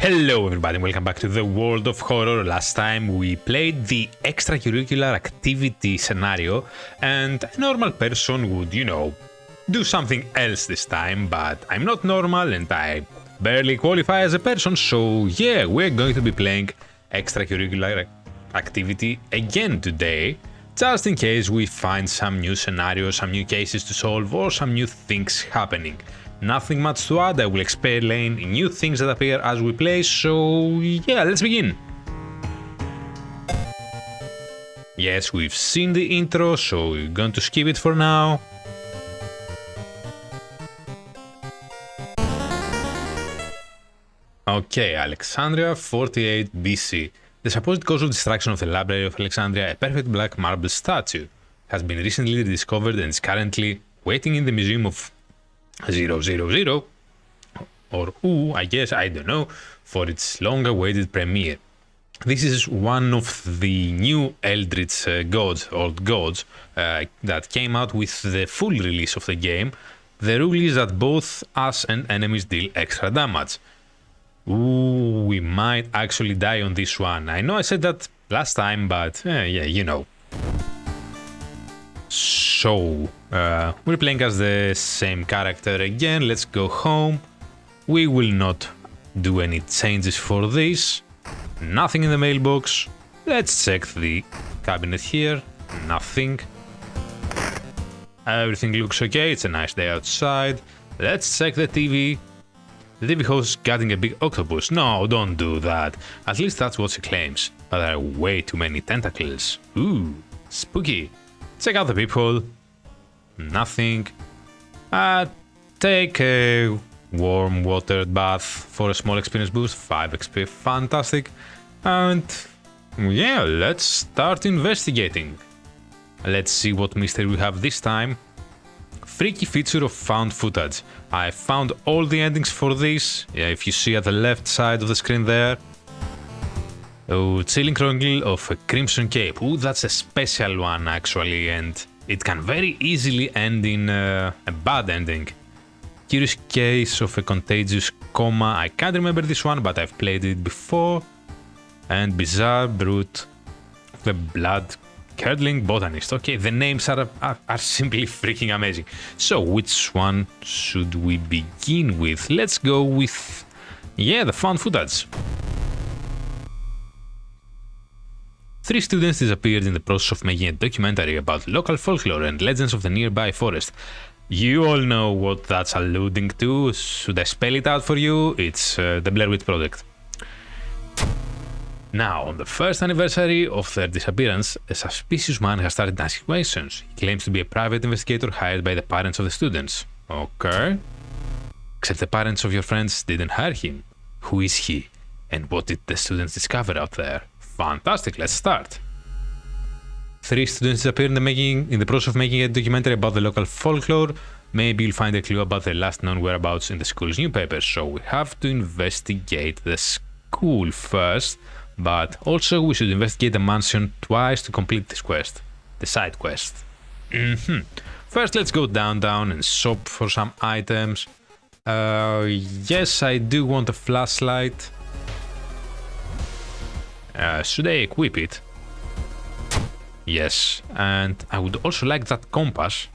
Hello everybody, welcome back to the world of horror. Last time we played the extracurricular activity scenario and a normal person would, do something else this time, but I'm not normal and I barely qualify as a person, so yeah, we're going to be playing extracurricular activity again today, just in case we find some new scenarios, some new cases to solve or some new things happening. Nothing much to add, I will explain new things that appear as we play, so yeah, let's begin! Yes, we've seen the intro, so we're going to skip it for now. Okay, Alexandria, 48 BC. The supposed cause of destruction of the Library of Alexandria, a perfect black marble statue, has been recently rediscovered and is currently waiting in the Museum of 000, or OO, I guess, I don't know, for its long-awaited premiere. This is one of the new Eldritch gods, old gods, that came out with the full release of the game. The rule is that both us and enemies deal extra damage. Ooh, we might actually die on this one. I know I said that last time, but yeah, you know. So, we're playing as the same character again. Let's go home. We will not do any changes for this. Nothing in the mailbox. Let's check the cabinet here. Nothing. Everything looks okay. It's a nice day outside. Let's check the TV. The TV host getting a big octopus. No, don't do that. At least that's what she claims. But there are way too many tentacles. Ooh, spooky. Check out the peephole. Nothing. Take a warm water bath for a small experience boost. 5 XP. Fantastic. And yeah, let's start investigating. Let's see what mystery we have this time. Freaky feature of found footage. I found all the endings for this. Yeah, if you see at the left side of the screen there. Oh, chilling chronicle of a Crimson Cape. Ooh, that's a special one actually, and it can very easily end in a bad ending. Curious case of a contagious coma. I can't remember this one, but I've played it before. And bizarre brute, the blood curdling botanist. Okay, the names are simply freaking amazing. So, which one should we begin with? Let's go with, yeah, the found footage. 3 students disappeared in the process of making a documentary about local folklore and legends of the nearby forest. You all know what that's alluding to. Should I spell it out for you? It's the Blair Witch Project. Now, on the first anniversary of their disappearance, a suspicious man has started asking questions. He claims to be a private investigator hired by the parents of the students. Okay. Except the parents of your friends didn't hire him. Who is he? And what did the students discover out there? Fantastic, let's start. 3 students disappeared in the process of making a documentary about the local folklore. Maybe you'll find a clue about their last known whereabouts in the school's newspapers, so we have to investigate the school first, but also we should investigate the mansion twice to complete this quest, the side quest. First, let's go downtown and shop for some items. Yes, I do want a flashlight. Should I equip it? Yes, and I would also like that compass.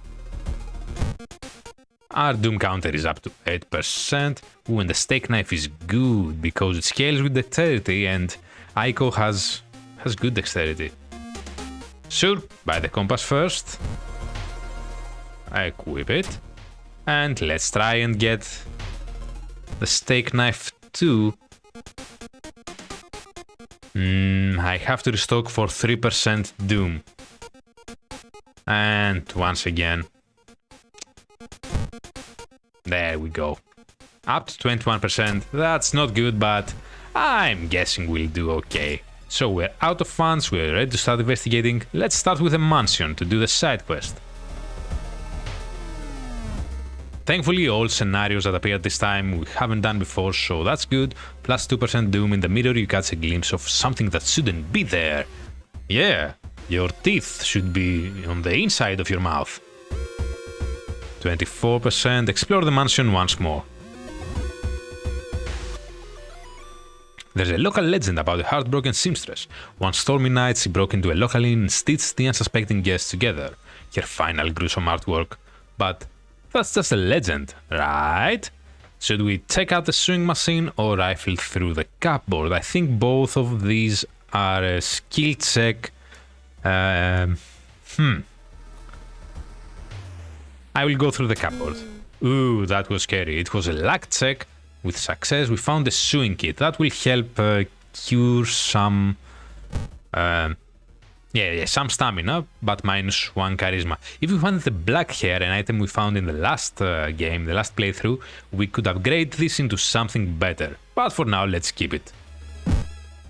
Our doom counter is up to 8%. Ooh, and the steak knife is good because it scales with dexterity and Aiko has good dexterity. Sure, buy the compass first. I equip it. And let's try and get the steak knife too. I have to restock for 3% doom. And once again. There we go. Up to 21%. That's not good, but I'm guessing we'll do okay. So we're out of funds, we're ready to start investigating. Let's start with a mansion to do the side quest. Thankfully, all scenarios that appeared this time we haven't done before, so that's good. Plus 2% doom. In the mirror you catch a glimpse of something that shouldn't be there. Yeah, your teeth should be on the inside of your mouth. 24%. Explore the mansion once more. There's a local legend about a heartbroken seamstress. One stormy night, she broke into a local inn and stitched the unsuspecting guests together. Her final gruesome artwork. But that's just a legend, right? Should we check out the sewing machine or rifle through the cupboard? I think both of these are a skill check. I will go through the cupboard. Ooh, that was scary. It was a luck check. With success, we found a sewing kit. That will help cure some... some stamina, but minus 1 charisma. If we find the black hair, an item we found in the last game, the last playthrough, we could upgrade this into something better. But for now, let's keep it.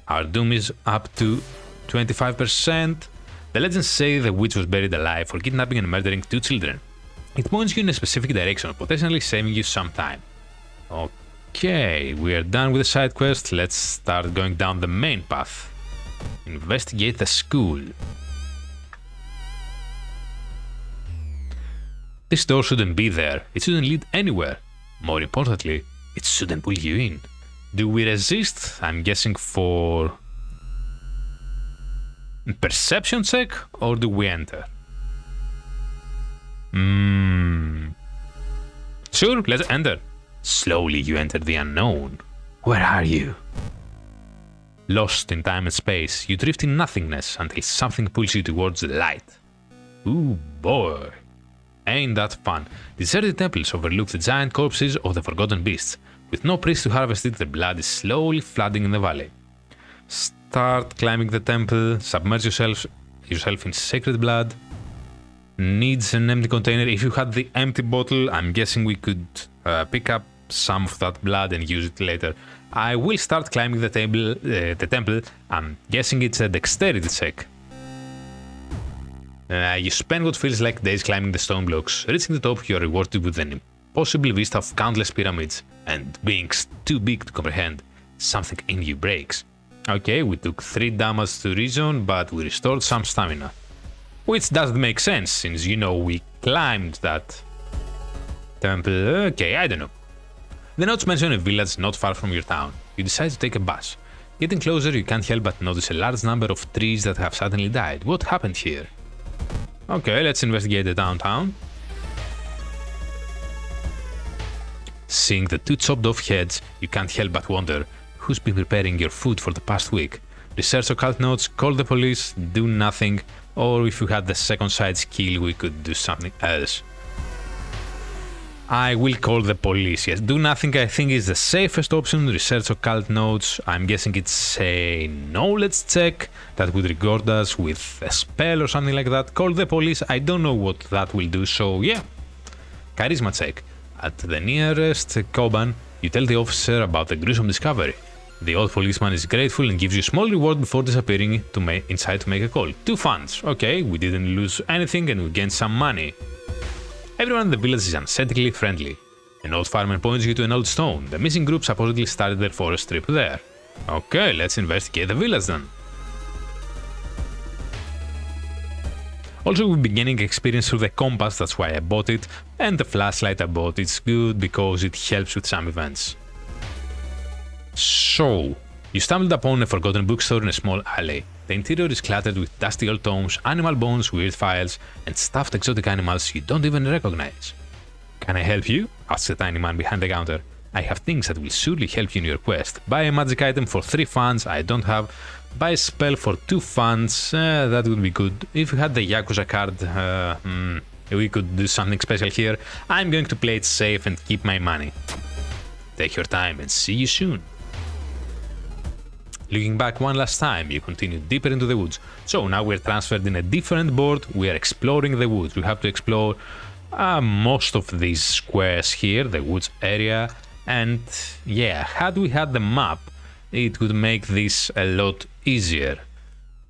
Our doom is up to 25%. The legends say the witch was buried alive for kidnapping and murdering 2 children. It points you in a specific direction, potentially saving you some time. Okay, we are done with the side quest. Let's start going down the main path. Investigate the school. This door shouldn't be there. It shouldn't lead anywhere. More importantly, it shouldn't pull you in. Do we resist? I'm guessing for... perception check, or do we enter? Sure, let's enter. Slowly you enter the unknown. Where are you? Lost in time and space, you drift in nothingness until something pulls you towards the light. Ooh boy. Ain't that fun. Deserted temples overlook the giant corpses of the forgotten beasts. With no priest to harvest it, the blood is slowly flooding in the valley. Start climbing the temple, submerge yourself in sacred blood. Needs an empty container. If you had the empty bottle, I'm guessing we could pick up some of that blood and use it later. I will start climbing the temple. I'm guessing it's a dexterity check. You spend what feels like days climbing the stone blocks. Reaching the top, you are rewarded with an impossible vista of countless pyramids and beings too big to comprehend. Something in you breaks. Okay, we took 3 damage to reason, but we restored some stamina. Which doesn't make sense, since we climbed that temple. Okay, I don't know. The notes mention a village not far from your town. You decide to take a bus. Getting closer, you can't help but notice a large number of trees that have suddenly died. What happened here? Okay, let's investigate the downtown. Seeing the 2 chopped off heads, you can't help but wonder, who's been preparing your food for the past week? Research occult notes, call the police, do nothing, or if you had the second side skill, we could do something else. I will call the police, yes. Do nothing, I think, is the safest option. Research occult notes, I'm guessing it's a knowledge check that would reward us with a spell or something like that. Call the police, I don't know what that will do, so yeah. Charisma check. At the nearest Koban, you tell the officer about the gruesome discovery. The old policeman is grateful and gives you a small reward before disappearing inside to make a call. 2 funds. Okay, we didn't lose anything and we gained some money. Everyone in the village is unsettlingly friendly. An old farmer points you to an old stone. The missing group supposedly started their forest trip there. Okay, let's investigate the village then. Also, we'll be gaining experience through the compass, that's why I bought it, and the flashlight I bought, it's good because it helps with some events. So, you stumbled upon a forgotten bookstore in a small alley. The interior is cluttered with dusty old tomes, animal bones, weird files, and stuffed exotic animals you don't even recognize. Can I help you? Asks the tiny man behind the counter. I have things that will surely help you in your quest. Buy a magic item for 3 funds, I don't have. Buy a spell for 2 funds, that would be good. If you had the Yakuza card, we could do something special here. I'm going to play it safe and keep my money. Take your time and see you soon. Looking back one last time, you continue deeper into the woods. So now we're transferred in a different board, we are exploring the woods. We have to explore most of these squares here, the woods area. And yeah, had we had the map, it would make this a lot easier.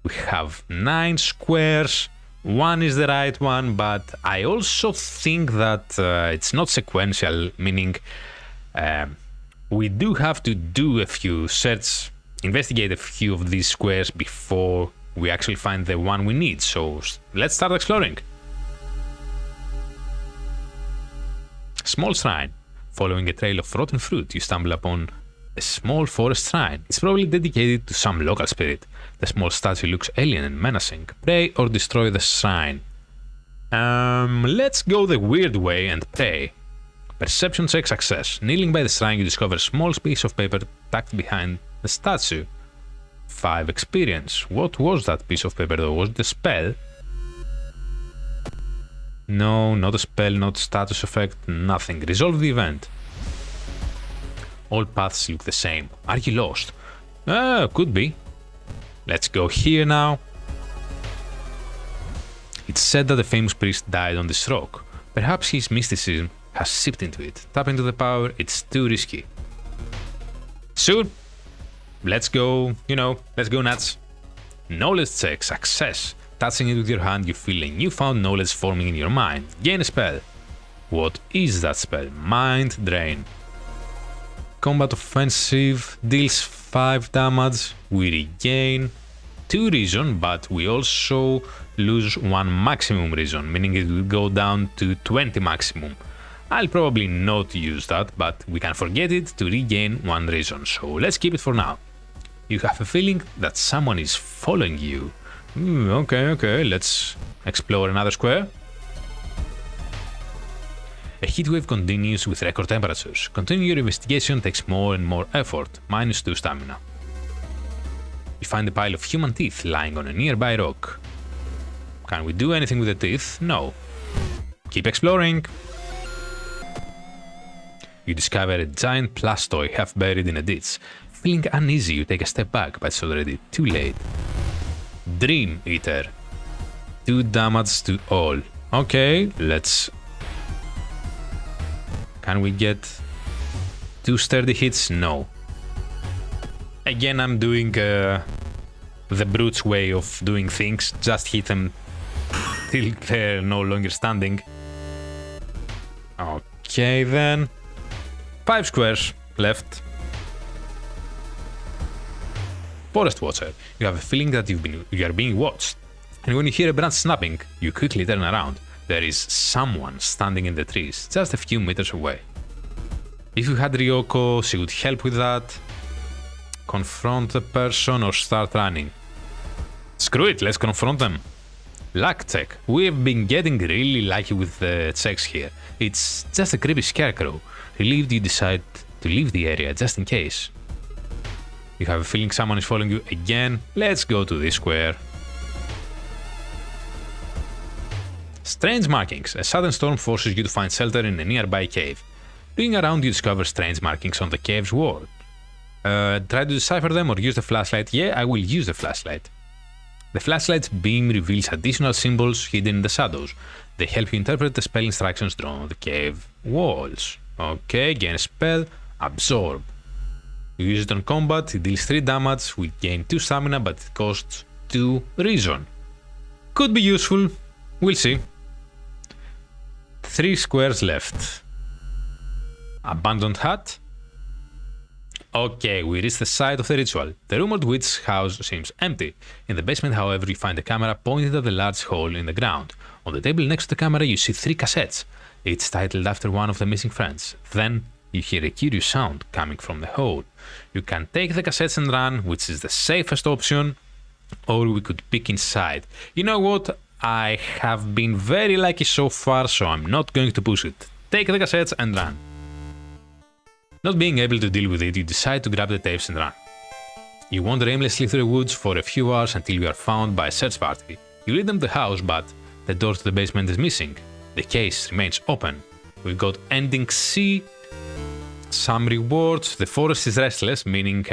We have 9 squares, 1 is the right one, but I also think that it's not sequential, meaning we do have to do a few investigate a few of these squares before we actually find the one we need. So let's start exploring. Small shrine. Following a trail of rotten fruit, you stumble upon a small forest shrine. It's probably dedicated to some local spirit. The small statue looks alien and menacing. Pray or destroy the shrine. Let's go the weird way and pray. Perception check success. Kneeling by the shrine, you discover a small piece of paper tucked behind the statue. 5 experience. What was that piece of paper though? Was it a spell? No, not a spell, not status effect, nothing. Resolve the event. All paths look the same. Are you lost? Could be. Let's go here now. It's said that a famous priest died on this rock. Perhaps his mysticism has seeped into it. Tap into the power, it's too risky. Sure. Let's go, let's go nuts. Knowledge check, success. Touching it with your hand, you feel a newfound knowledge forming in your mind. Gain a spell. What is that spell? Mind Drain. Combat offensive deals 5 damage. We regain 2 reason, but we also lose 1 maximum reason, meaning it will go down to 20 maximum. I'll probably not use that, but we can forget it to regain 1 reason, so let's keep it for now. You have a feeling that someone is following you. Okay, let's explore another square. A heatwave continues with record temperatures. Continuing your investigation takes more and more effort, -2 stamina. You find a pile of human teeth lying on a nearby rock. Can we do anything with the teeth? No. Keep exploring. You discover a giant plush toy half buried in a ditch. Feeling uneasy, you take a step back, but it's already too late. Dream Eater. 2 damage to all. Okay, let's... Can we get 2 sturdy hits? No. Again, I'm doing the brute's way of doing things. Just hit them till they're no longer standing. Okay then. 5 squares left. Forest Watcher. You have a feeling that you are being watched. And when you hear a branch snapping, you quickly turn around. There is someone standing in the trees, just a few meters away. If you had Ryoko, she would help with that. Confront the person or start running. Screw it, let's confront them. Luck check. We have been getting really lucky with the checks here. It's just a creepy scarecrow. Relieved you decide to leave the area just in case. You have a feeling someone is following you again. Let's go to this square. Strange markings. A sudden storm forces you to find shelter in a nearby cave. Looking around, you discover strange markings on the cave's wall. Try to decipher them or use the flashlight. Yeah, I will use the flashlight. The flashlight's beam reveals additional symbols hidden in the shadows. They help you interpret the spell instructions drawn on the cave walls. Okay, gain a spell. Absorb. You use it on combat, it deals 3 damage, we gain 2 stamina, but it costs 2 reason. Could be useful, we'll see. 3 squares left. Abandoned hut. Okay, we reach the site of the ritual. The rumored witch house seems empty. In the basement, however, you find a camera pointed at a large hole in the ground. On the table next to the camera, you see 3 cassettes, each titled after one of the missing friends. Then, you hear a curious sound coming from the hole. You can take the cassettes and run, which is the safest option, or we could peek inside. You know what? I have been very lucky so far, so I'm not going to push it. Take the cassettes and run. Not being able to deal with it, you decide to grab the tapes and run. You wander aimlessly through the woods for a few hours until you are found by a search party. You lead them to the house, but the door to the basement is missing. The case remains open. We've got ending C. Some rewards. The forest is restless, meaning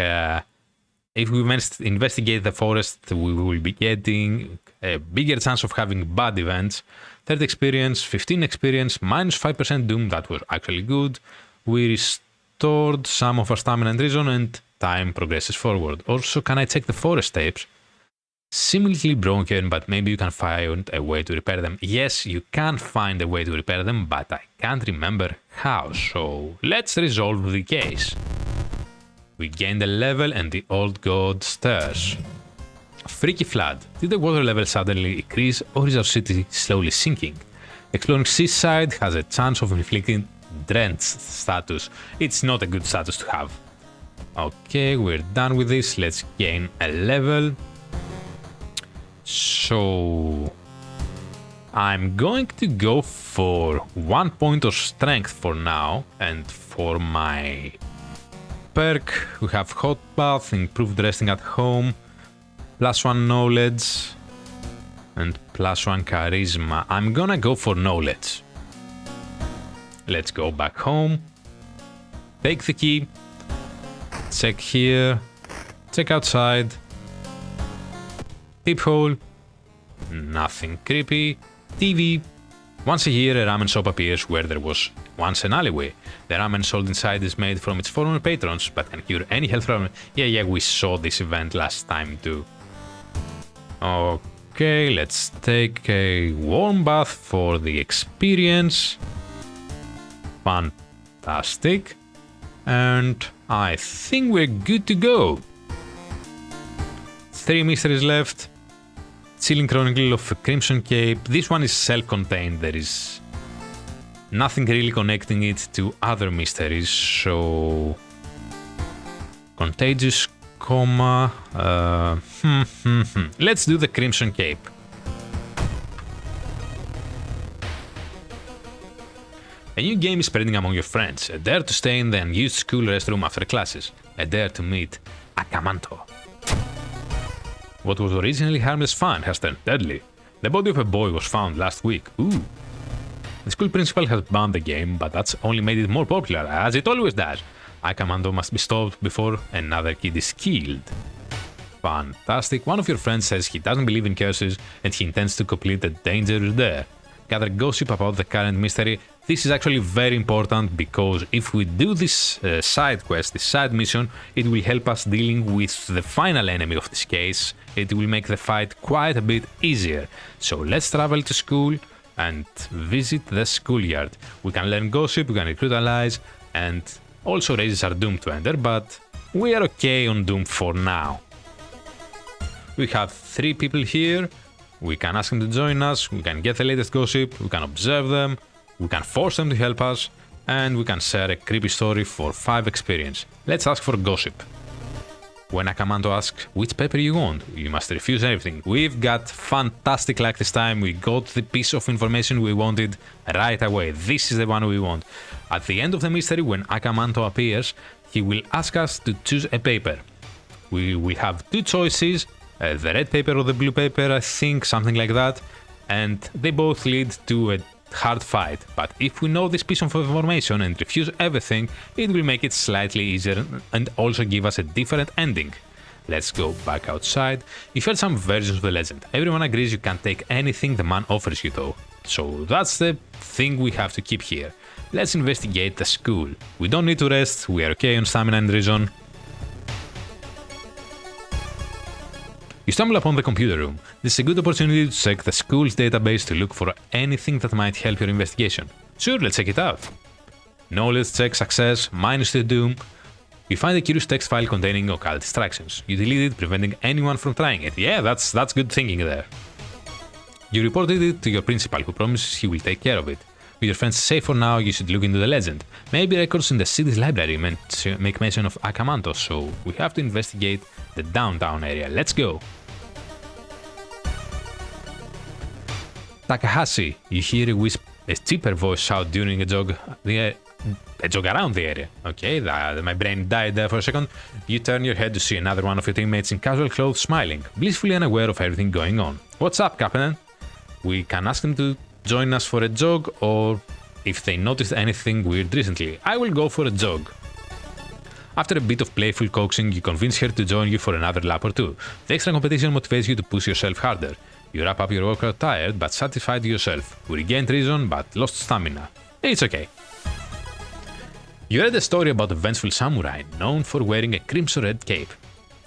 if we investigate the forest, we will be getting a bigger chance of having bad events. 30 experience, 15 experience, minus 5% doom, that was actually good. We restored some of our stamina and reason, and time progresses forward. Also, can I check the forest tapes? Seemingly broken, but maybe you can find a way to repair them. Yes, you can find a way to repair them, but I can't remember how, so let's resolve the case. We gained a level and the old god stirs. Freaky flood. Did the water level suddenly increase, or is our city slowly sinking? Exploring seaside has a chance of inflicting drenched status. It's not a good status to have. Okay, we're done with this. Let's gain a level. So I'm going to go for 1 point of strength for now, and for my perk we have hot bath, improved resting at home, +1 knowledge, and +1 charisma. I'm gonna go for knowledge. Let's go back home, take the key, check here, check outside, peephole, nothing creepy, TV. Once a year a ramen shop appears where there was once an alleyway. The ramen sold inside is made from its former patrons, but can cure any health problem. Yeah, we saw this event last time too. Okay, let's take a warm bath for the experience. Fantastic. And I think we're good to go. 3 mysteries left. Chilling Chronicle of a Crimson Cape. This one is self-contained. There is nothing really connecting it to other mysteries. So Contagious Coma. Let's do the Crimson Cape. A new game is spreading among your friends. A dare to stay in the unused school restroom after classes. A dare to meet Akamanto. What was originally harmless fun has turned deadly. The body of a boy was found last week. Ooh. The school principal has banned the game, but that's only made it more popular, as it always does. Akamanto must be stopped before another kid is killed. Fantastic. One of your friends says he doesn't believe in curses and he intends to complete the dangerous dare. Gather gossip about the current mystery. This is actually very important because if we do this side quest, this side mission, it will help us dealing with the final enemy of this case. It will make the fight quite a bit easier. So let's travel to school and visit the schoolyard. We can learn gossip, we can recruit allies, and also races are doomed to enter, but we are okay on Doom for now. We have 3 people here. We can ask them to join us, we can get the latest gossip, we can observe them, we can force them to help us, and we can share a creepy story for 5 experience. Let's ask for gossip. When Akamanto asks which paper you want, you must refuse everything. We've got fantastic luck this time, we got the piece of information we wanted right away. This is the one we want. At the end of the mystery, when Akamanto appears, he will ask us to choose a paper. We will have 2 choices. The red paper or the blue paper, I think, something like that, and they both lead to a hard fight. But if we know this piece of information and refuse everything, it will make it slightly easier and also give us a different ending. Let's go back outside. You've heard some versions of the legend. Everyone agrees you can't take anything the man offers you though. So that's the thing we have to keep here. Let's investigate the school. We don't need to rest, we are okay on stamina and reason. You stumble upon the computer room. This is a good opportunity to check the school's database to look for anything that might help your investigation. Sure, let's check it out. Knowledge check success, -2 doom. You find a curious text file containing occult distractions. You delete it, preventing anyone from trying it. Yeah, that's good thinking there. You reported it to your principal, who promises he will take care of it. With your friends safe for now, you should look into the legend. Maybe records in the city's library make mention of Akamanto, so we have to investigate the downtown area. Let's go! Takahashi, you hear a cheaper voice shout during a jog around the area. Okay, my brain died there for a second. You turn your head to see another one of your teammates in casual clothes smiling, blissfully unaware of everything going on. What's up, Captain? We can ask them to join us for a jog, or if they noticed anything weird recently. I will go for a jog. After a bit of playful coaxing, you convince her to join you for another lap or 2. The extra competition motivates you to push yourself harder. You wrap up your workout tired but satisfied with yourself. We regained reason but lost stamina. It's okay. You read a story about a vengeful samurai known for wearing a crimson-red cape.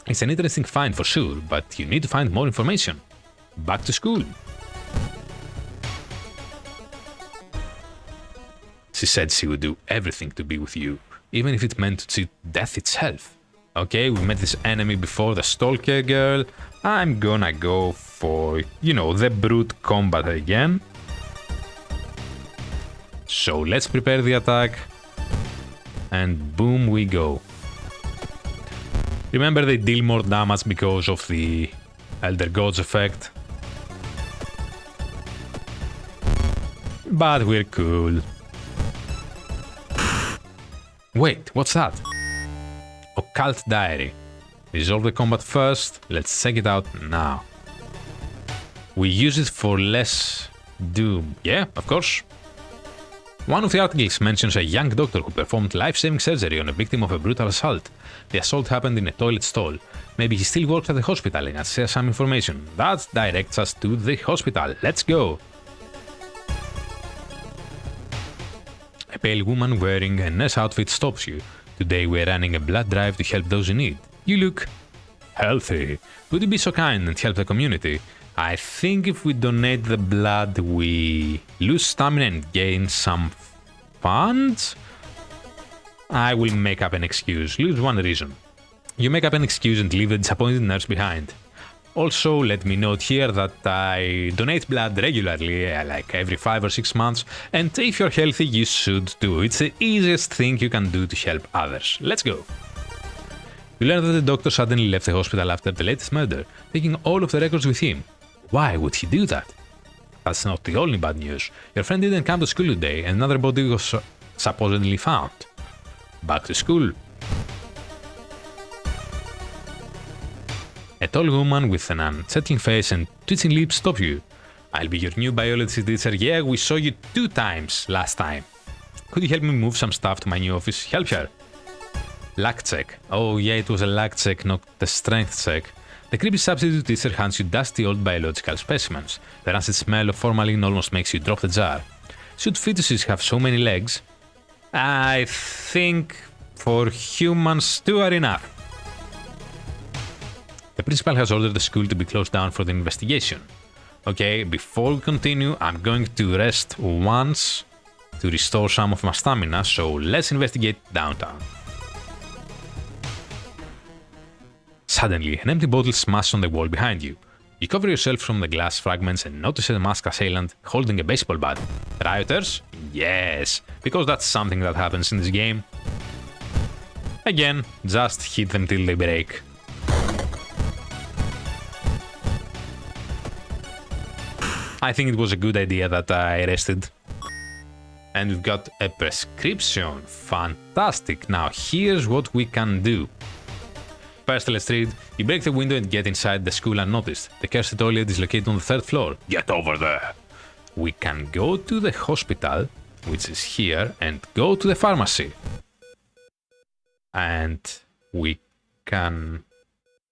It's an interesting find for sure, but you need to find more information. Back to school. She said she would do everything to be with you, even if it meant to cheat death itself. Okay, we met this enemy before, the stalker girl. I'm gonna go for, the brute combat again. So let's prepare the attack. And boom we go. Remember, they deal more damage because of the Elder Gods effect. But we're cool. Wait, what's that? Occult Diary. Resolve the combat first, let's check it out now. We use it for less doom. Yeah, of course. One of the articles mentions a young doctor who performed life-saving surgery on a victim of a brutal assault. The assault happened in a toilet stall. Maybe he still works at the hospital and can share some information. That directs us to the hospital. Let's go! A pale woman wearing a nurse outfit stops you. Today we're running a blood drive to help those in need. You look healthy. Would you be so kind and help the community? I think if we donate the blood, we lose stamina and gain some funds? I will make up an excuse. Lose one reason. You make up an excuse and leave the disappointed nurse behind. Also, let me note here that I donate blood regularly, like every 5 or 6 months, and if you're healthy, you should too. It's the easiest thing you can do to help others. Let's go! You learn that the doctor suddenly left the hospital after the latest murder, taking all of the records with him. Why would he do that? That's not the only bad news. Your friend didn't come to school today and another body was supposedly found. Back to school. A tall woman with an unsettling face and twitching lips stops you. I'll be your new biology teacher. Yeah, we saw you 2 times last time. Could you help me move some stuff to my new office? Help her. Luck check. Oh yeah, it was a luck check, not the strength check. The creepy substitute teacher hands you dusty old biological specimens. The rancid smell of formalin almost makes you drop the jar. Should fetuses have so many legs? I think for humans 2 are enough. The principal has ordered the school to be closed down for the investigation. Okay, before we continue, I'm going to rest once to restore some of my stamina, so let's investigate downtown. Suddenly, an empty bottle smashes on the wall behind you. You cover yourself from the glass fragments and notice a masked assailant holding a baseball bat. Rioters? Yes, because that's something that happens in this game. Again, just hit them till they break. I think it was a good idea that I rested. And we've got a prescription. Fantastic. Now here's what we can do. First, let's read. You break the window and get inside the school unnoticed. The cursed toilet is located on the 3rd floor. Get over there! We can go to the hospital, which is here, and go to the pharmacy. And we can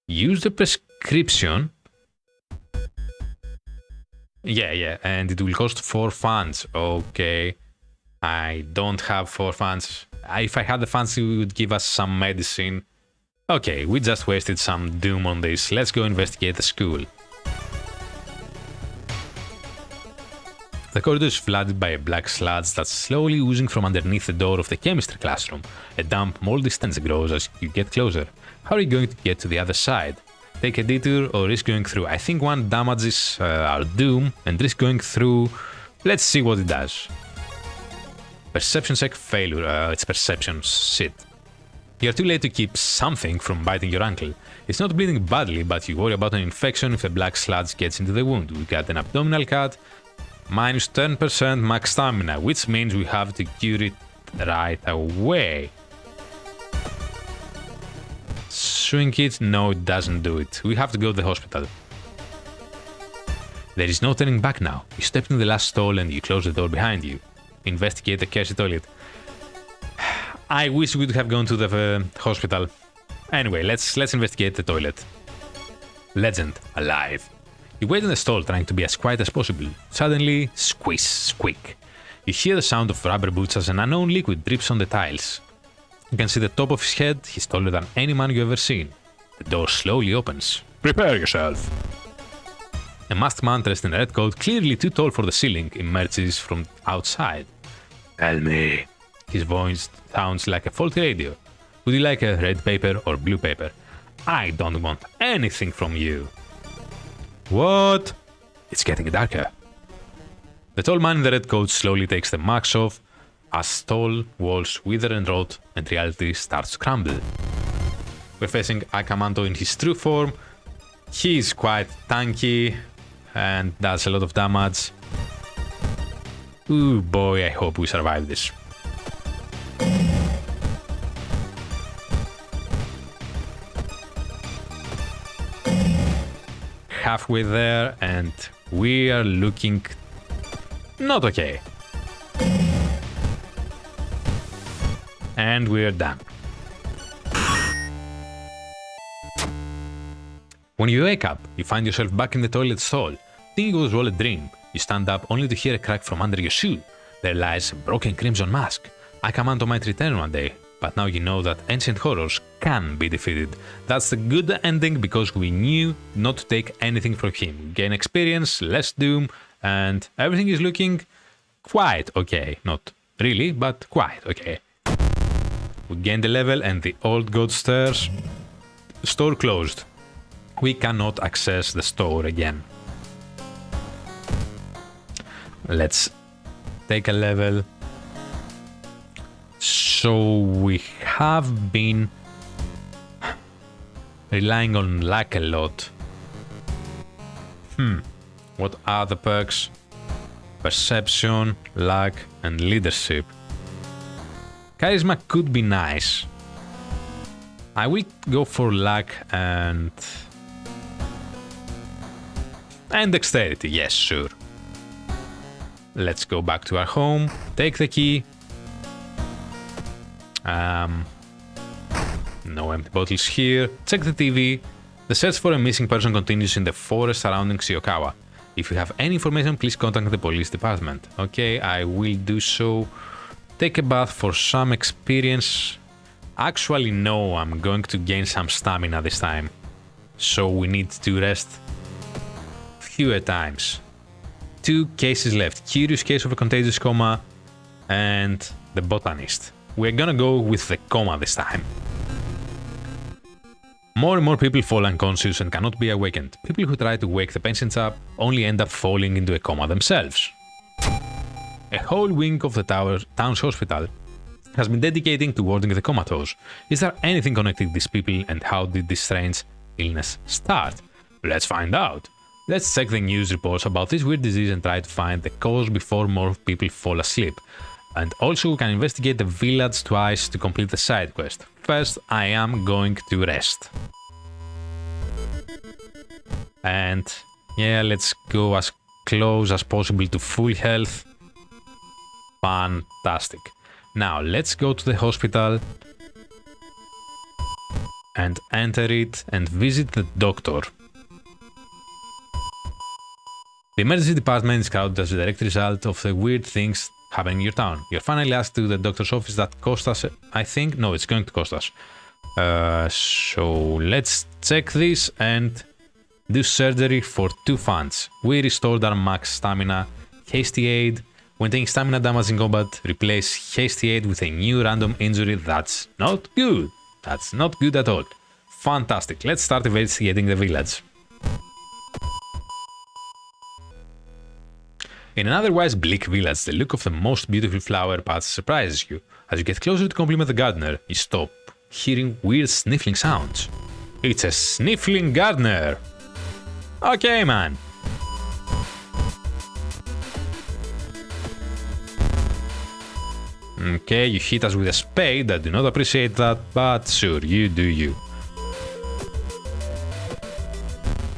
use the prescription. Yeah, and it will cost 4 funds. Okay. I don't have 4 funds. If I had the funds, it would give us some medicine. Okay, we just wasted some doom on this. Let's go investigate the school. The corridor is flooded by a black sludge that's slowly oozing from underneath the door of the chemistry classroom. A damp, moldy stench grows as you get closer. How are you going to get to the other side? Take a detour or risk going through? I think one damages our doom and risk going through. Let's see what it does. Perception check failure. It's perception. Shit. You're too late to keep something from biting your ankle. It's not bleeding badly, but you worry about an infection if the black sludge gets into the wound. We got an abdominal cut, minus 10% max stamina, which means we have to cure it right away. Shrink it? No, it doesn't do it. We have to go to the hospital. There is no turning back now. You step in the last stall and you close the door behind you. Investigate the cursed toilet. I wish we would have gone to the hospital. Anyway, let's investigate the toilet. Legend, alive. You wait in the stall trying to be as quiet as possible. Suddenly, squish, squeak. You hear the sound of rubber boots as an unknown liquid drips on the tiles. You can see the top of his head. He's taller than any man you've ever seen. The door slowly opens. Prepare yourself. A masked man dressed in a red coat, clearly too tall for the ceiling, emerges from outside. Tell me. His voice sounds like a faulty radio. Would you like a red paper or blue paper? I don't want anything from you. What? It's getting darker. The tall man in the red coat slowly takes the mask off as tall walls wither and rot and reality starts to crumble. We're facing Akamanto in his true form. He's quite tanky and does a lot of damage. Ooh boy, I hope we survive this. Halfway there, and we are looking not okay. And we're done. When you wake up, you find yourself back in the toilet stall. Thinking it was all a dream. You stand up only to hear a crack from under your shoe. There lies a broken crimson mask. Akamanto might return one day, but now you know that ancient horrors can be defeated. That's the good ending because we knew not to take anything from him. We gain experience, less doom, and everything is looking quite okay. Not really, but quite okay. We gained the level and the old god store closed. We cannot access the store again. Let's take a level. So we have been relying on luck a lot. What are the perks? Perception, luck, and leadership. Charisma could be nice. I will go for luck and dexterity, yes, sure. Let's go back to our home, take the key. No empty bottles here. Check the TV. The search for a missing person continues in the forest surrounding Shiokawa. If you have any information, please contact the police department. Okay, I will do so. Take a bath for some experience. Actually, no, I'm going to gain some stamina this time. So we need to rest fewer times. 2 cases left. Curious case of a contagious coma and the botanist. We're gonna go with the coma this time. More and more people fall unconscious and cannot be awakened. People who try to wake the patients up only end up falling into a coma themselves. A whole wing of the town's hospital has been dedicating to warding the comatose. Is there anything connecting these people and how did this strange illness start? Let's find out. Let's check the news reports about this weird disease and try to find the cause before more people fall asleep. And also we can investigate the village twice to complete the side quest. First, I am going to rest. And yeah, let's go as close as possible to full health. Fantastic. Now let's go to the hospital and enter it and visit the doctor. The emergency department is crowded as a direct result of the weird things happening in your town. You're finally asked to the doctor's office that cost us, I think. No, it's going to cost us. So let's check this and do surgery for 2 funds. We restored our max stamina. Hasty aid. When taking stamina damage in combat, replace hasty aid with a new random injury. That's not good. That's not good at all. Fantastic. Let's start investigating the village. In an otherwise bleak village, the look of the most beautiful flower patch surprises you. As you get closer to compliment the gardener, you stop hearing weird sniffling sounds. It's a sniffling gardener! Okay, man. Okay, you hit us with a spade. I do not appreciate that, but sure, you do you.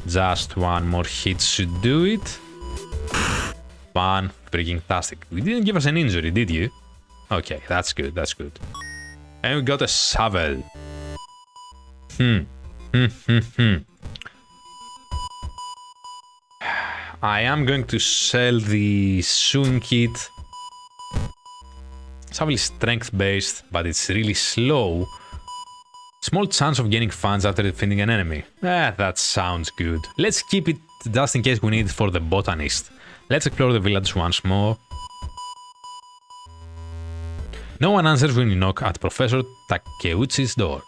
Just one more hit should do it. Fan freaking tastic. You didn't give us an injury, did you? Okay, that's good, that's good. And we got a shovel. I am going to sell the sewing kit. Shovel is strength based, but it's really slow. Small chance of gaining funds after defeating an enemy. That sounds good. Let's keep it just in case we need it for the botanist. Let's explore the village once more. No one answers when you knock at Professor Takeuchi's door.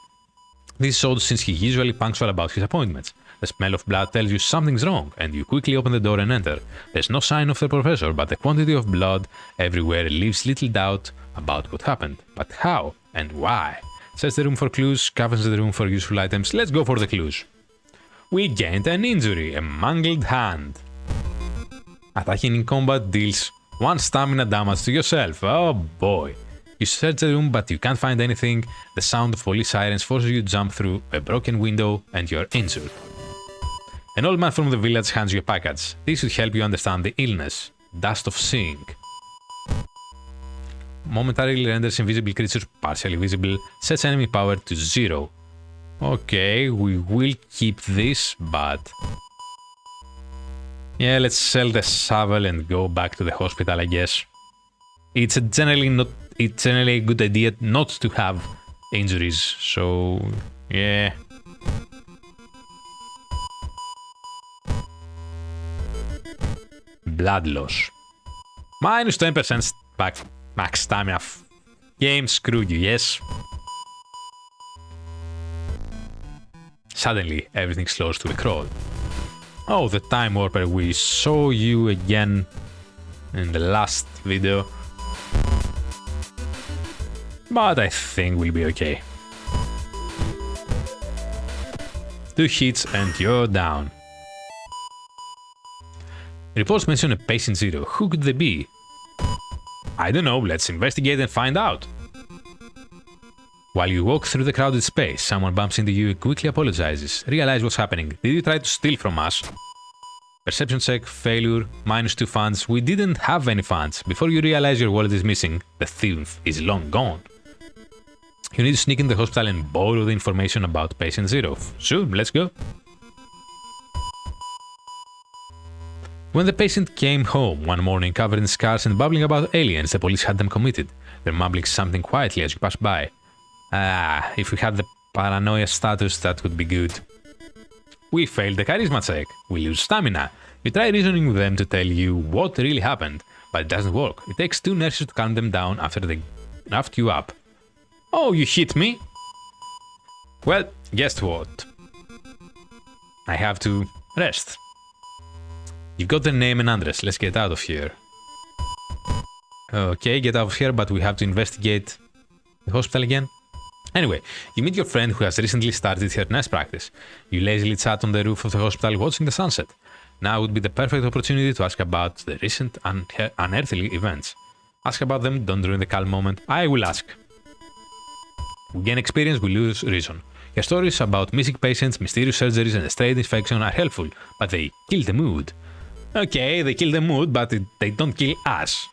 This is odd since he's usually punctual about his appointments. The smell of blood tells you something's wrong, and you quickly open the door and enter. There's no sign of the professor, but the quantity of blood everywhere leaves little doubt about what happened. But how and why? Search the room for clues, scavenge the room for useful items. Let's go for the clues. We gained an injury, a mangled hand. Attacking in combat deals 1 stamina damage to yourself. Oh boy. You search the room but you can't find anything. The sound of police sirens forces you to jump through a broken window and you're injured. An old man from the village hands you a package. This should help you understand the illness. Dust of seeing. Momentarily renders invisible creatures partially visible. Sets enemy power to 0. Okay, we will keep this, but... yeah, let's sell the shovel and go back to the hospital, I guess. It's generally a good idea not to have injuries, so... yeah. Blood loss. Minus 10% back max stamina. Game screwed you, yes? Suddenly, everything slows to a crawl. Oh, the time warper, we saw you again in the last video. But I think we'll be okay. 2 hits and you're down. Reports mention a patient 0. Who could they be? I don't know, let's investigate and find out. While you walk through the crowded space, someone bumps into you and quickly apologizes. Realize what's happening. Did you try to steal from us? Perception check, failure, minus 2 funds. We didn't have any funds. Before you realize your wallet is missing, the thief is long gone. You need to sneak in the hospital and borrow the information about patient 0. Sure, let's go. When the patient came home one morning covered in scars and babbling about aliens the police had them committed, they're mumbling something quietly as you pass by. Ah, if we had the paranoia status, that would be good. We failed the charisma check. We lose stamina. You try reasoning with them to tell you what really happened, but it doesn't work. It takes 2 nurses to calm them down after they roughed you up. Oh, you hit me? Well, guess what? I have to rest. You've got their name and address. Let's get out of here. Okay, get out of here, but we have to investigate the hospital again. Anyway, you meet your friend who has recently started her nurse practice. You lazily chat on the roof of the hospital watching the sunset. Now would be the perfect opportunity to ask about the recent unearthly events. Ask about them, don't ruin the calm moment. I will ask. We gain experience, we lose reason. Your stories about missing patients, mysterious surgeries and a strange infection are helpful, but they kill the mood. Okay, they kill the mood, but they don't kill us.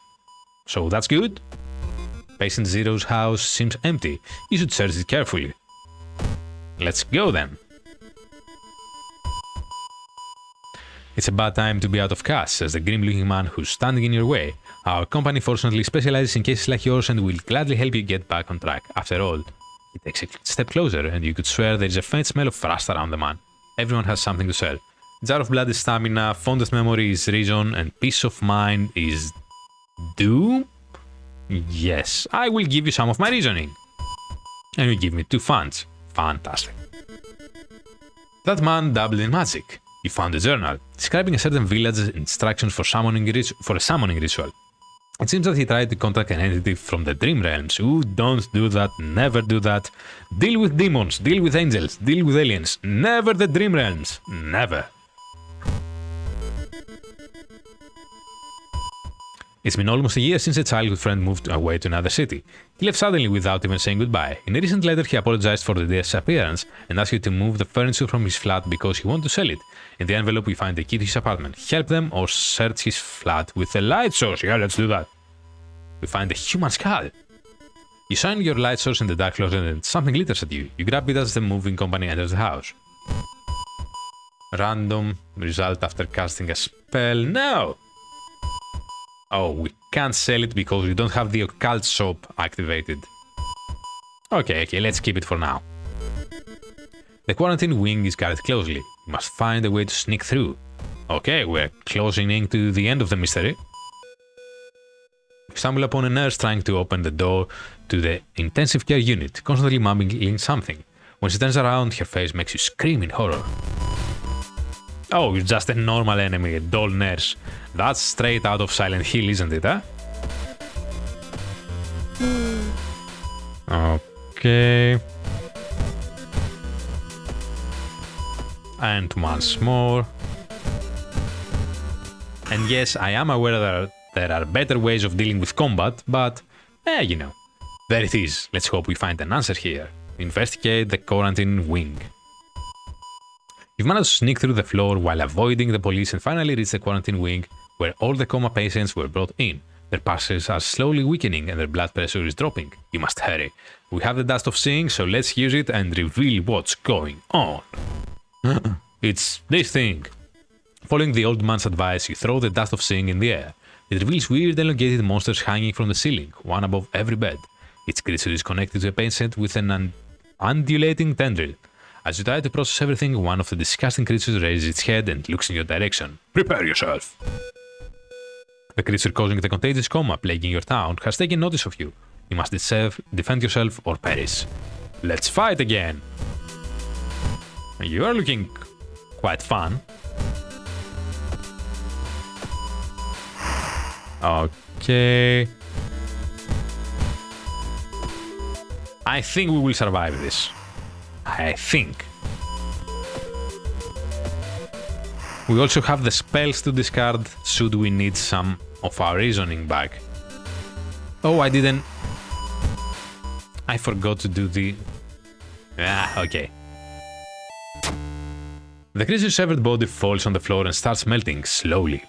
So that's good. Patient Zero's house seems empty. You should search it carefully. Let's go then. It's a bad time to be out of cash, says the grim-looking man who's standing in your way. Our company fortunately specializes in cases like yours and will gladly help you get back on track. After all, he takes a step closer and you could swear there's a faint smell of rust around the man. Everyone has something to sell. Jar of blood is stamina, fondest memory is reason, and peace of mind is... doom? Yes, I will give you some of my reasoning. And you give me 2 funds. Fantastic. That man dabbled in magic. You found a journal, describing a certain village's instructions for a summoning ritual. It seems that he tried to contact an entity from the dream realms. Ooh, don't do that, never do that. Deal with demons, deal with angels, deal with aliens. Never the dream realms. Never. It's been almost a year since a childhood friend moved away to another city. He left suddenly without even saying goodbye. In a recent letter, he apologized for the disappearance and asked you to move the furniture from his flat because he wanted to sell it. In the envelope, we find the key to his apartment. Help them or search his flat with a light source. Yeah, let's do that. We find a human skull. You shine your light source in the dark closet and something glitters at you. You grab it as the moving company enters the house. Random result after casting a spell. No! Oh, we can't sell it because we don't have the occult shop activated. Okay, let's keep it for now. The quarantine wing is guarded closely. You must find a way to sneak through. Okay, we're closing in to the end of the mystery. You stumble upon a nurse trying to open the door to the intensive care unit, constantly mumbling something. When she turns around, her face makes you scream in horror. Oh, you're just a normal enemy, a dull nurse. That's straight out of Silent Hill, isn't it, huh? Okay. And once more. And yes, I am aware that there are better ways of dealing with combat, but, you know. There it is. Let's hope we find an answer here. Investigate the quarantine wing. You've managed to sneak through the floor while avoiding the police and finally reach the quarantine wing, where all the coma patients were brought in. Their pulses are slowly weakening and their blood pressure is dropping. You must hurry. We have the dust of seeing, so let's use it and reveal what's going on. It's this thing. Following the old man's advice, you throw the dust of seeing in the air. It reveals weird elongated monsters hanging from the ceiling, one above every bed. Each creature is connected to a patient with an undulating tendril. As you try to process everything, one of the disgusting creatures raises its head and looks in your direction. Prepare yourself! The creature causing the contagious coma plaguing your town has taken notice of you. You must defend yourself or perish. Let's fight again! You are looking quite fun. Okay. I think we will survive this. I think. We also have the spells to discard should we need some of our reasoning back. Oh, I forgot to do the... okay. The creature's severed body falls on the floor and starts melting slowly.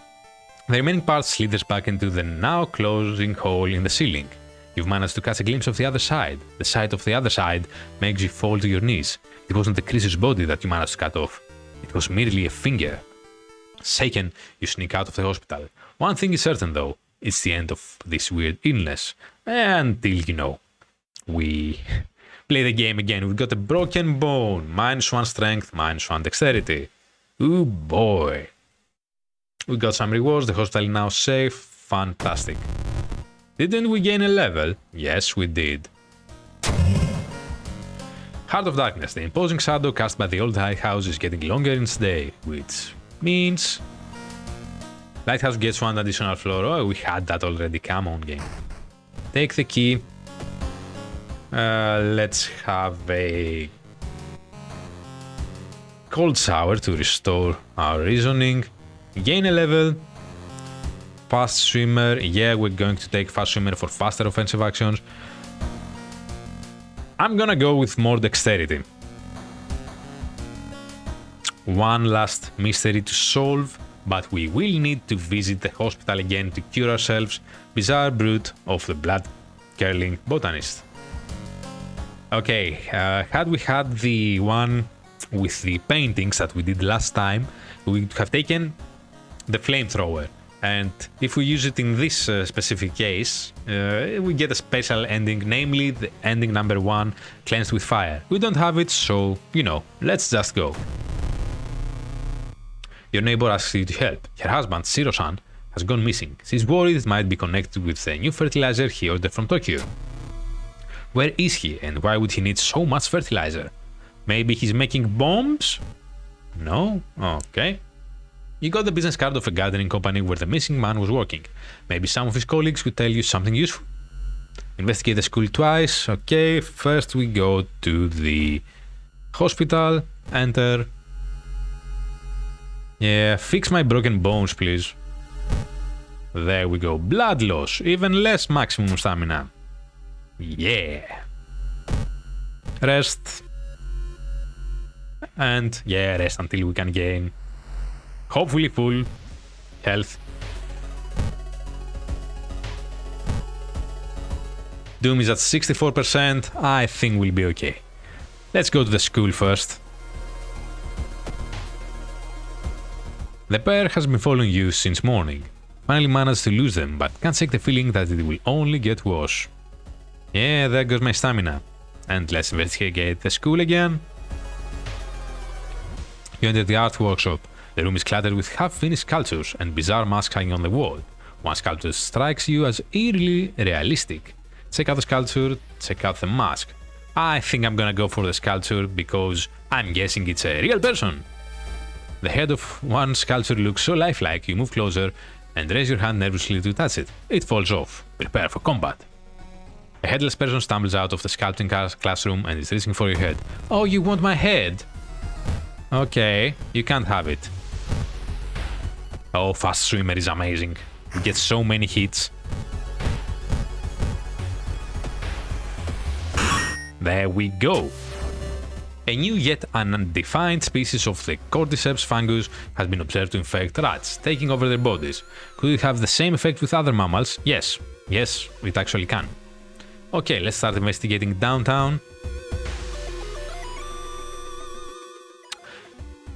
The remaining part slithers back into the now closing hole in the ceiling. You've managed to catch a glimpse of the other side. The sight of the other side makes you fall to your knees. It wasn't the creature's body that you managed to cut off. It was merely a finger. Shaken, you sneak out of the hospital. One thing is certain though, it's the end of this weird illness. Until, you know, we play the game again. We've got a broken bone, -1 strength, -1 dexterity. Ooh boy. We got some rewards, the hospital is now safe, fantastic. Didn't we gain a level? Yes, we did. Heart of Darkness, the imposing shadow cast by the old lighthouse is getting longer in its day, which means... Lighthouse gets 1 additional floor. Oh, we had that already, come on game. Take the key. Let's have a cold shower to restore our reasoning. Gain a level. Fast swimmer. Yeah, we're going to take fast swimmer for faster offensive actions. I'm gonna go with more dexterity. One last mystery to solve, but we will need to visit the hospital again to cure ourselves. Bizarre brute of the blood-curdling botanist. Okay, had we had the one with the paintings that we did last time, we would have taken the flamethrower. And if we use it in this specific case, we get a special ending, namely the ending number 1, cleansed with fire. We don't have it, so, you know, let's just go. Your neighbor asks you to help. Her husband, Shiro-san, has gone missing. She's worried it might be connected with the new fertilizer he ordered from Tokyo. Where is he, and why would he need so much fertilizer? Maybe he's making bombs? No? Okay. You got the business card of a gardening company where the missing man was working. Maybe some of his colleagues could tell you something useful. Investigate the school twice. Okay, first we go to the hospital. Enter. Yeah, fix my broken bones, please. There we go. Blood loss. Even less maximum stamina. Yeah. Rest. And yeah, rest until we can gain hopefully full health. Doom is at 64%. I think we'll be okay. Let's go to the school first. The pair has been following you since morning. Finally managed to lose them, but can't shake the feeling that it will only get worse. Yeah, there goes my stamina. And let's investigate the school again. You enter the art workshop. The room is cluttered with half-finished sculptures and bizarre masks hanging on the wall. One sculpture strikes you as eerily realistic. Check out the sculpture, check out the mask. I think I'm gonna go for the sculpture because I'm guessing it's a real person. The head of one sculpture looks so lifelike you move closer and raise your hand nervously to touch it. It falls off. Prepare for combat. A headless person stumbles out of the sculpting classroom and is reaching for your head. Oh, you want my head? Okay, you can't have it. Oh, fast swimmer is amazing. You get so many hits. There we go. A new yet undefined species of the cordyceps fungus has been observed to infect rats, taking over their bodies. Could it have the same effect with other mammals? Yes. Yes, it actually can. Okay, let's start investigating downtown.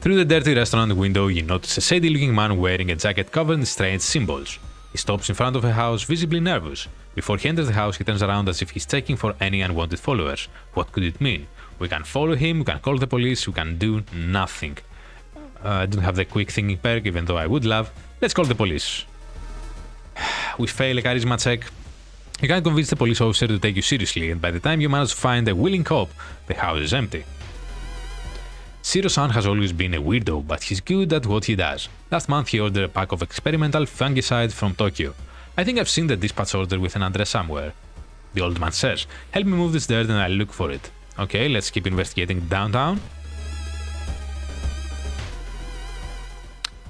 Through the dirty restaurant window, you notice a shady-looking man wearing a jacket covered in strange symbols. He stops in front of a house, visibly nervous. Before he enters the house, he turns around as if he's checking for any unwanted followers. What could it mean? We can follow him, we can call the police, we can do nothing. I don't have the quick thinking perk, even though I would love. Let's call the police. We fail a charisma check. You can't convince the police officer to take you seriously, and by the time you manage to find a willing cop, the house is empty. Shiro-san has always been a weirdo, but he's good at what he does. Last month he ordered a pack of experimental fungicide from Tokyo. I think I've seen the dispatch order with an address somewhere. The old man says, help me move this dirt and I'll look for it. Okay, let's keep investigating downtown.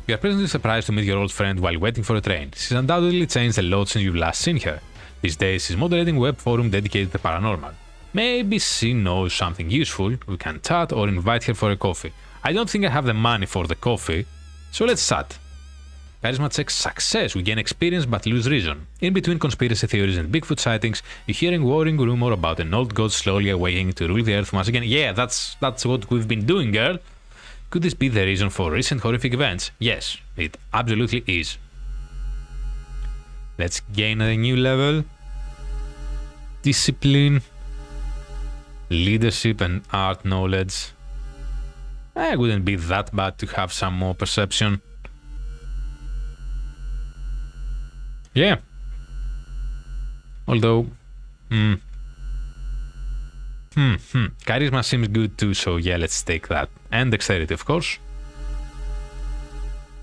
You are pleasantly surprised to meet your old friend while waiting for a train. She's undoubtedly changed a lot since you've last seen her. These days she's moderating a web forum dedicated to the paranormal. Maybe she knows something useful, we can chat or invite her for a coffee. I don't think I have the money for the coffee, so let's chat. Charisma check success, we gain experience but lose reason. In between conspiracy theories and Bigfoot sightings, you hear a worrying rumor about an old god slowly awakening to rule the earth once again. Yeah, that's what we've been doing, girl. Could this be the reason for recent horrific events? Yes, it absolutely is. Let's gain a new level. Discipline. Leadership and art knowledge. It wouldn't be that bad to have some more perception. Yeah. Although, charisma seems good too, so yeah, let's take that. And dexterity, of course.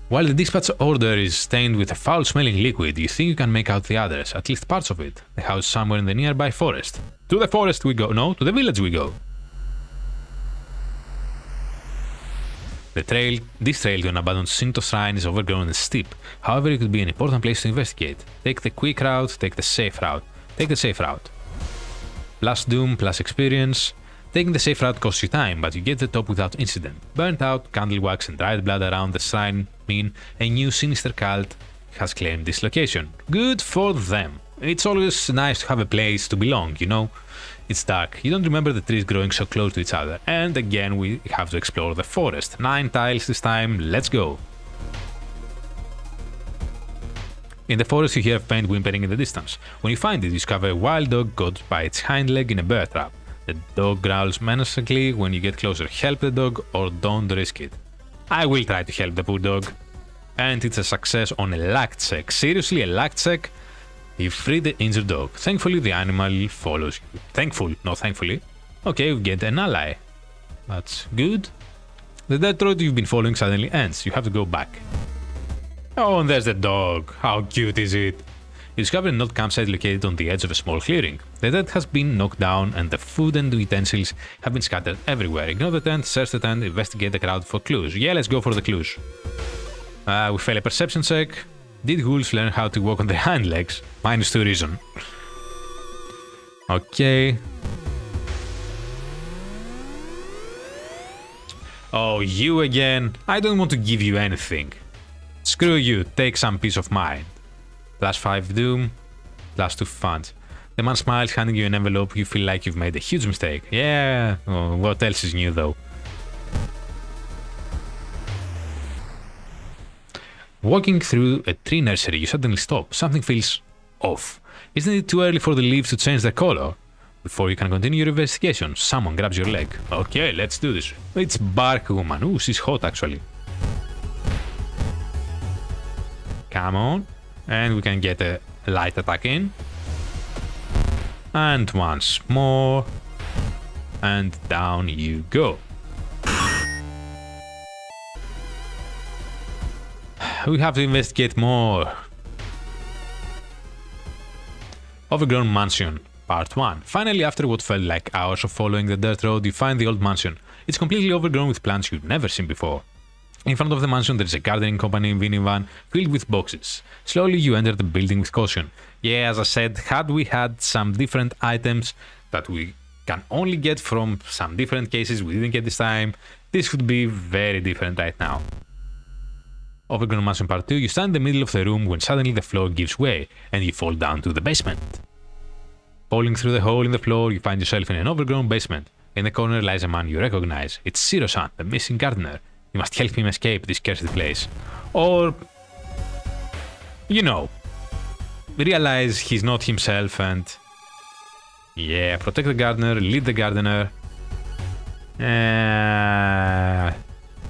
While the dispatch order is stained with a foul-smelling liquid, you think you can make out the address, at least parts of it. The house somewhere in the nearby forest. To the forest we go. No, to the village we go. This trail to an abandoned Shinto shrine is overgrown and steep. However, it could be an important place to investigate. Take the quick route, take the safe route. Take the safe route. Plus doom, plus experience. Taking the safe route costs you time, but you get to the top without incident. Burnt out, candle wax and dried blood around the shrine mean a new sinister cult has claimed this location. Good for them. It's always nice to have a place to belong, you know? It's dark, you don't remember the trees growing so close to each other, and again we have to explore the forest. 9 tiles this time, let's go! In the forest you hear a faint whimpering in the distance. When you find it, you discover a wild dog caught by its hind leg in a bear trap. The dog growls menacingly when you get closer. Help the dog or don't risk it. I will try to help the poor dog. And it's a success on a luck check. Seriously, a luck check? You free the injured dog. Thankfully, the animal follows you. Thankful, not thankfully. Okay, we get an ally. That's good. The dead road you've been following suddenly ends. You have to go back. Oh, and there's the dog. How cute is it? You discover an old campsite located on the edge of a small clearing. The tent has been knocked down and the food and utensils have been scattered everywhere. Ignore the tent, search the tent, investigate the crowd for clues. Yeah, let's go for the clues. We fail a perception check. Did wolves learn how to walk on their hind legs? -2 reason. Okay. Oh, you again. I don't want to give you anything. Screw you, take some peace of mind. +5 doom, +2 funds. The man smiles, handing you an envelope. You feel like you've made a huge mistake. Yeah, oh, what else is new though? Walking through a tree nursery, you suddenly stop. Something feels off. Isn't it too early for the leaves to change their color? Before you can continue your investigation, someone grabs your leg. Okay, let's do this. It's Bark Woman. Ooh, she's hot actually. Come on. And we can get a light attack in. And once more. And down you go. We have to investigate more. Overgrown mansion. Part 1. Finally, after what felt like hours of following the dirt road, you find the old mansion. It's completely overgrown with plants you've never seen before. In front of the mansion, there is a gardening company minivan filled with boxes. Slowly, you enter the building with caution. Yeah, as I said, had we had some different items that we can only get from some different cases we didn't get this time, this would be very different right now. Overgrown Mansion Part 2, you stand in the middle of the room when suddenly the floor gives way and you fall down to the basement. Falling through the hole in the floor, you find yourself in an overgrown basement. In the corner lies a man you recognize. It's Shiro-san, the missing gardener. You must help him escape this cursed place. Or, you know, realize he's not himself and... yeah, protect the gardener, lead the gardener.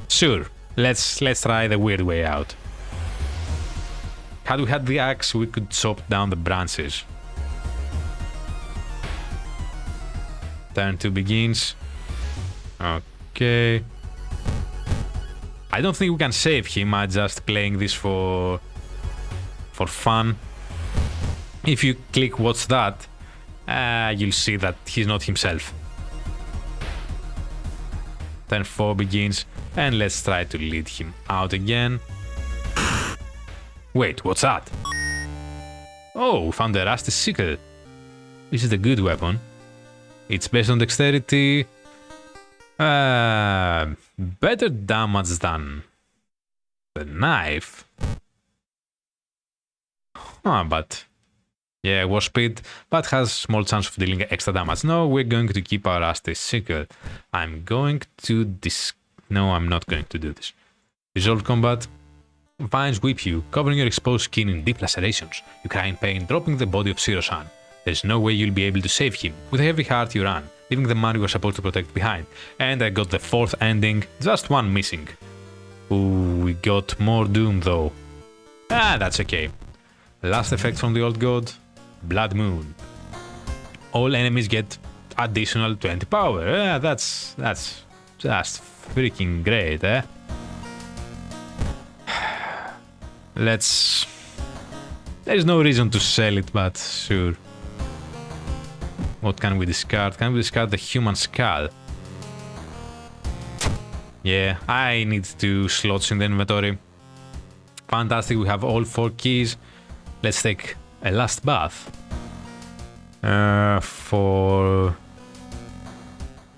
Sure, let's try the weird way out. Had we had the axe, we could chop down the branches. Turn 2 begins. Okay. I don't think we can save him. I'm just playing this for fun. If you click watch that, you'll see that he's not himself. Turn 4 begins, and let's try to lead him out again. Wait, what's that? Oh, we found a rusty sickle. This is a good weapon. It's based on dexterity. Better damage than the knife. But... yeah, war speed, but has small chance of dealing extra damage. No, we're going to keep our rusty sickle. I'm going to no, I'm not going to do this. Resolve combat. Vines whip you, covering your exposed skin in deep lacerations. You cry in pain, dropping the body of Shiro-san. There's no way you'll be able to save him. With a heavy heart you run, leaving the man you were supposed to protect behind. And I got the 4th ending, just one missing. Ooh, we got more doom though. That's okay. Last effect from the old god. Blood Moon. All enemies get additional 20 power. That's just freaking great, eh? There's no reason to sell it, but sure. What can we discard? Can we discard the human skull? Yeah, I need 2 slots in the inventory. Fantastic, we have all 4 keys. Let's take a last bath. I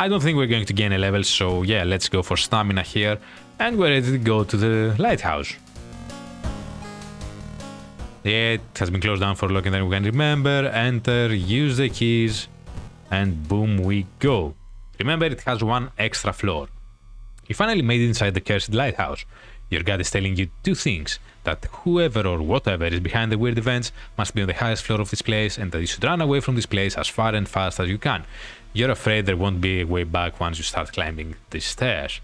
don't think we're going to gain a level, so yeah, let's go for stamina here. And we're ready to go to the lighthouse. Yeah, it has been closed down for longer than we can remember. Enter, use the keys, and boom we go. Remember, it has 1 extra floor. You finally made it inside the cursed lighthouse. Your gut is telling you 2 things. That whoever or whatever is behind the weird events must be on the highest floor of this place, and that you should run away from this place as far and fast as you can. You're afraid there won't be a way back once you start climbing these stairs.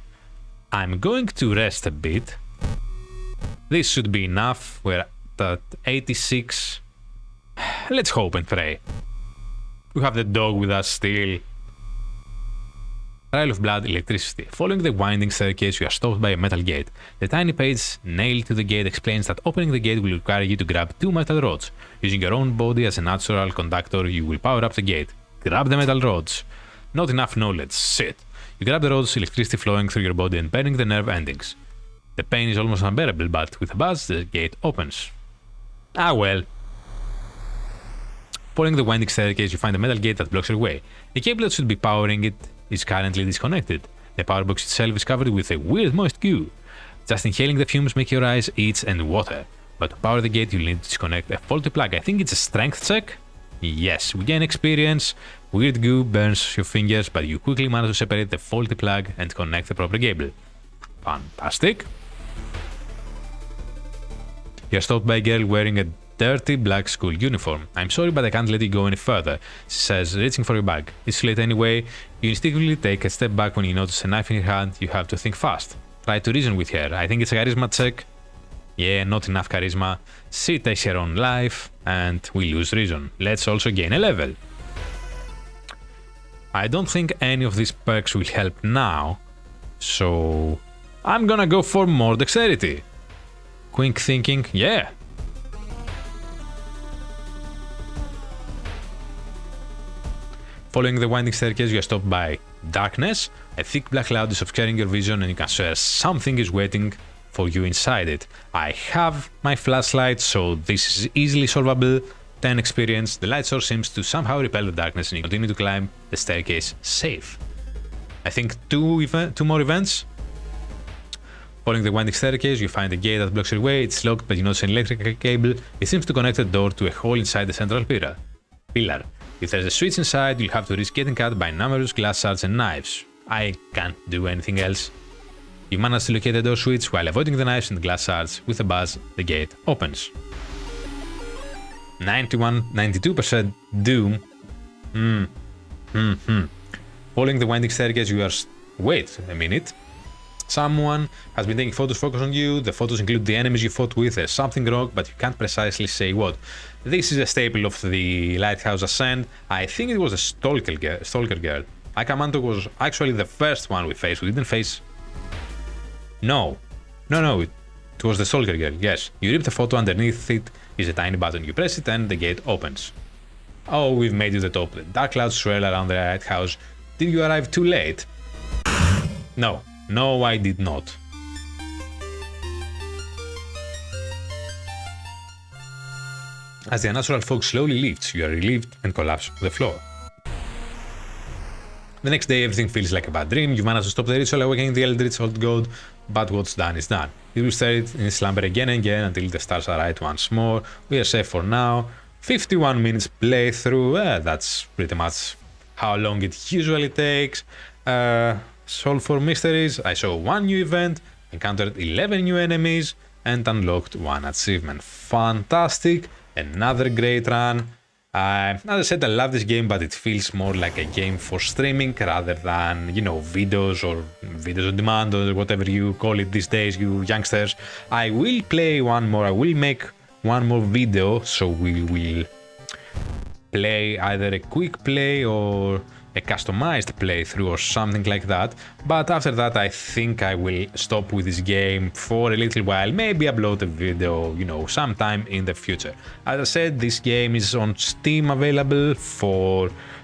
I'm going to rest a bit. This should be enough. We're at 86. Let's hope and pray. We have the dog with us still. Trail of blood, electricity. Following the winding staircase, you are stopped by a metal gate. The tiny page nailed to the gate explains that opening the gate will require you to grab 2 metal rods. Using your own body as a natural conductor, you will power up the gate. Grab the metal rods. Not enough knowledge. Shit. You grab the rods, electricity flowing through your body and burning the nerve endings. The pain is almost unbearable, but with a buzz, the gate opens. Ah well. Following the winding staircase, you find a metal gate that blocks your way. The cable that should be powering it is currently disconnected. The power box itself is covered with a weird moist goo. Just inhaling the fumes make your eyes itch and water. But to power the gate, you'll need to disconnect a faulty plug. I think it's a strength check? Yes, we gain experience. Weird goo burns your fingers, but you quickly manage to separate the faulty plug and connect the proper cable. Fantastic. You're stopped by a girl wearing a dirty black school uniform. I'm sorry, but I can't let you go any further, she says, reaching for your bag. It's too late anyway. You instinctively take a step back when you notice a knife in your hand. You have to think fast. Try to reason with her. I think it's a charisma check. Yeah, not enough charisma. She takes her own life, and we lose reason. Let's also gain a level. I don't think any of these perks will help now, so I'm gonna go for more dexterity. Quick thinking, yeah. Following the winding staircase, you are stopped by darkness. A thick black cloud is obscuring your vision and you can swear something is waiting for you inside it. I have my flashlight, so this is easily solvable. 10 experience. The light source seems to somehow repel the darkness and you continue to climb the staircase safe. I think two more events. Following the winding staircase, you find a gate that blocks your way. It's locked, but you notice an electrical cable. It seems to connect the door to a hole inside the central pillar. If there's a switch inside, you'll have to risk getting cut by numerous glass shards and knives. I can't do anything else. You manage to locate the door switch while avoiding the knives and the glass shards. With a buzz, the gate opens. 92% doom. Following the winding staircase, you are... Wait a minute. Someone has been taking photos focused on you. The photos include the enemies you fought with. There's something wrong, but you can't precisely say what. This is a staple of the Lighthouse Ascent. I think it was a stalker girl. Akamanto was actually the first one we faced. We didn't face... No. It was the stalker girl, yes. You rip the photo, underneath it is a tiny button. You press it and the gate opens. Oh, we've made you the top. The dark clouds swirl around the lighthouse. Did you arrive too late? No, I did not. As the unnatural fog slowly lifts, you are relieved and collapse to the floor. The next day, everything feels like a bad dream. You manage to stop the ritual, awakening the Eldritch Old God, but what's done is done. You will stare it in slumber again and again until the stars are right once more. We are safe for now. 51 minutes playthrough, that's pretty much how long it usually takes. Solve for mysteries, I saw one new event, encountered 11 new enemies, and unlocked one achievement. Fantastic, another great run. As I said, I love this game, but it feels more like a game for streaming rather than, videos or videos on demand or whatever you call it these days, you youngsters. I will play one more, I will make one more video, so we will play either a quick play or a customized playthrough or something like that, but after that I think I will stop with this game for a little while, maybe upload a video, sometime in the future. As I said, this game is on Steam available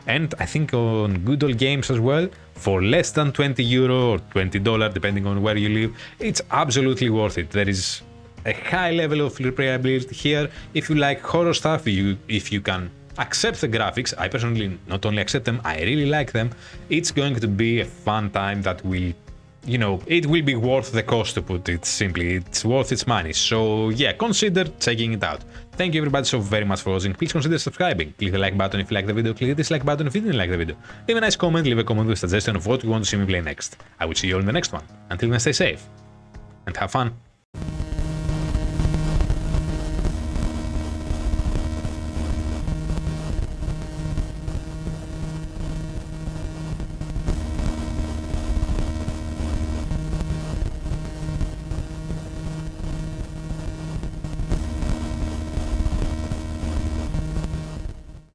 and I think on Good Old Games as well, for less than €20 or $20 depending on where you live. It's absolutely worth it. There is a high level of replayability here. If you like horror stuff, if you can accept the graphics, I personally not only accept them, I really like them. It's going to be a fun time that will, it will be worth the cost, to put it simply. It's worth its money. So yeah, consider checking it out. Thank you everybody so very much for watching. Please consider subscribing. Click the like button if you like the video. Click the dislike button if you didn't like the video. Leave a nice comment. Leave a comment with a suggestion of what you want to see me play next. I will see you all in the next one. Until then, stay safe and have fun.